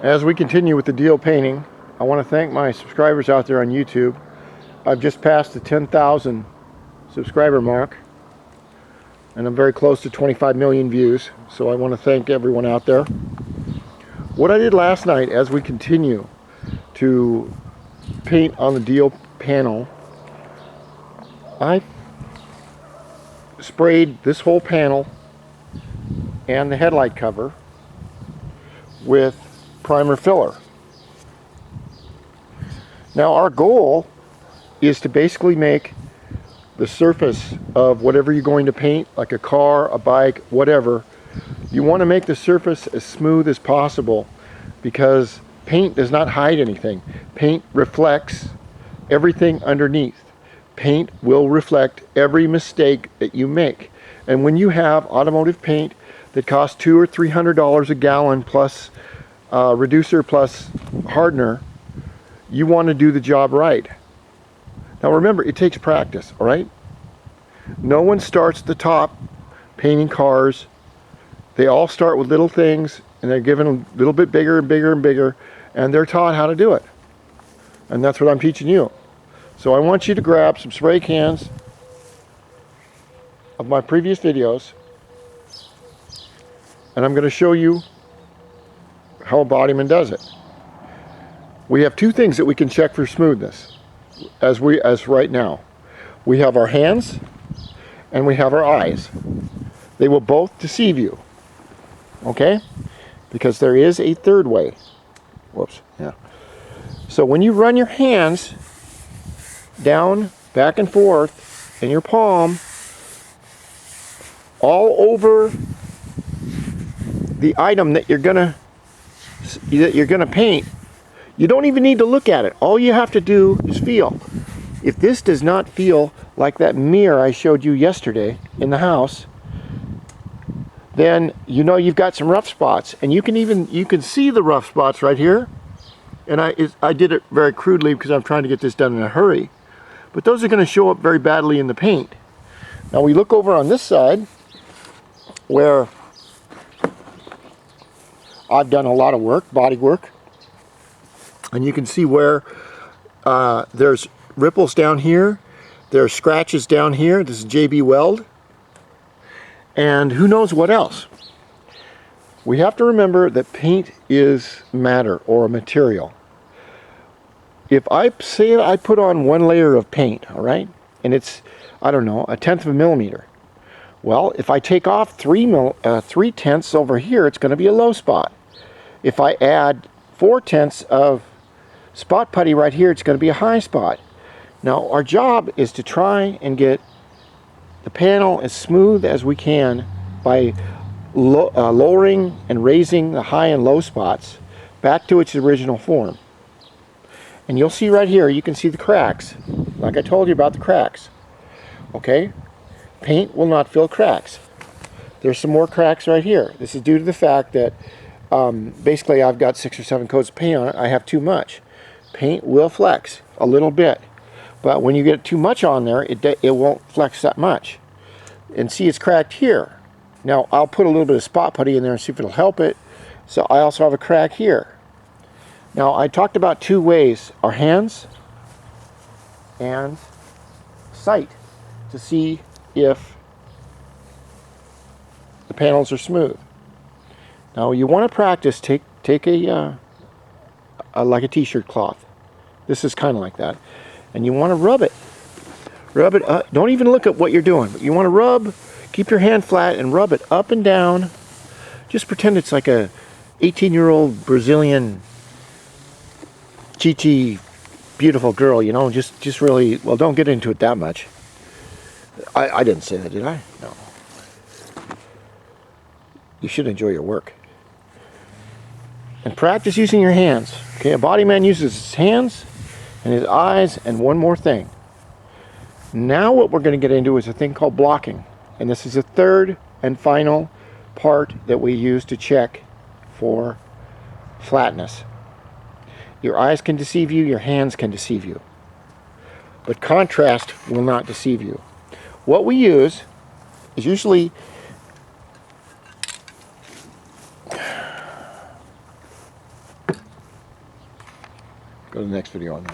As we continue with the deal painting, I want to thank my subscribers out there on YouTube. I've just passed the 10,000 subscriber mark, and I'm very close to 25 million views, so I want to thank everyone out there. What I did last night, as we continue to paint on the deal panel, I sprayed this whole panel and the headlight cover with primer filler. Now our goal is to basically make the surface of whatever you're going to paint, like a car, a bike, whatever, you want to make the surface as smooth as possible, because paint does not hide anything. Paint reflects everything underneath. Paint will reflect every mistake that you make. And when you have automotive paint that costs $200 or $300 a gallon plus reducer plus hardener, you want to do the job right. Now remember, it takes practice, all right? No one starts at the top painting cars. They all start with little things, and they're given a little bit bigger and bigger and bigger, and they're taught how to do it. And that's what I'm teaching you. So I want you to grab some spray cans of my previous videos, and I'm going to show you how a bodyman does it. We have two things that we can check for smoothness as right now. We have our hands and we have our eyes. They will both deceive you, okay? Because there is a third way. Whoops, yeah. So when you run your hands down, back and forth in your palm, all over the item that you're gonna paint, you don't even need to look at it. All you have to do is feel. If this does not feel like that mirror I showed you yesterday in the house, then you know you've got some rough spots. And you can see the rough spots right here. And I did it very crudely because I'm trying to get this done in a hurry. But those are going to show up very badly in the paint. Now we look over on this side where I've done a lot of work, body work. And you can see where there's ripples down here, there's scratches down here. This is JB Weld, and who knows what else. We have to remember that paint is matter, or a material. If I say I put on one layer of paint, all right, and it's, I don't know, 1/10 of a millimeter. Well, if I take off 3/10 over here, it's going to be a low spot. If I add 4/10 of spot putty right here, it's going to be a high spot. Now our job is to try and get the panel as smooth as we can by lowering and raising the high and low spots back to its original form. And you'll see right here, you can see the cracks, like I told you about the cracks. Okay, paint will not fill cracks. There's some more cracks right here. This is due to the fact that basically I've got 6 or 7 coats of paint on it. I have too much. Paint will flex a little bit, but when you get too much on there, it won't flex that much. And see, it's cracked here. Now I'll put a little bit of spot putty in there and see if it'll help it. So I also have a crack here. Now I talked about two ways: our hands and sight, to see if the panels are smooth. Now you want to practice. Take a like a t-shirt cloth. This is kind of like that, and you want to rub it. Rub it up. Don't even look at what you're doing. You want to rub. Keep your hand flat and rub it up and down. Just pretend it's like a 18-year-old Brazilian GT beautiful girl. You know, just really, well, don't get into it that much. I didn't say that, did I? No. You should enjoy your work. And practice using your hands. Okay, a body man uses his hands and his eyes, and one more thing. Now what we're going to get into is a thing called blocking. And this is the third and final part that we use to check for flatness. Your eyes can deceive you, your hands can deceive you. But contrast will not deceive you. What we use is usually Go to the next video on that.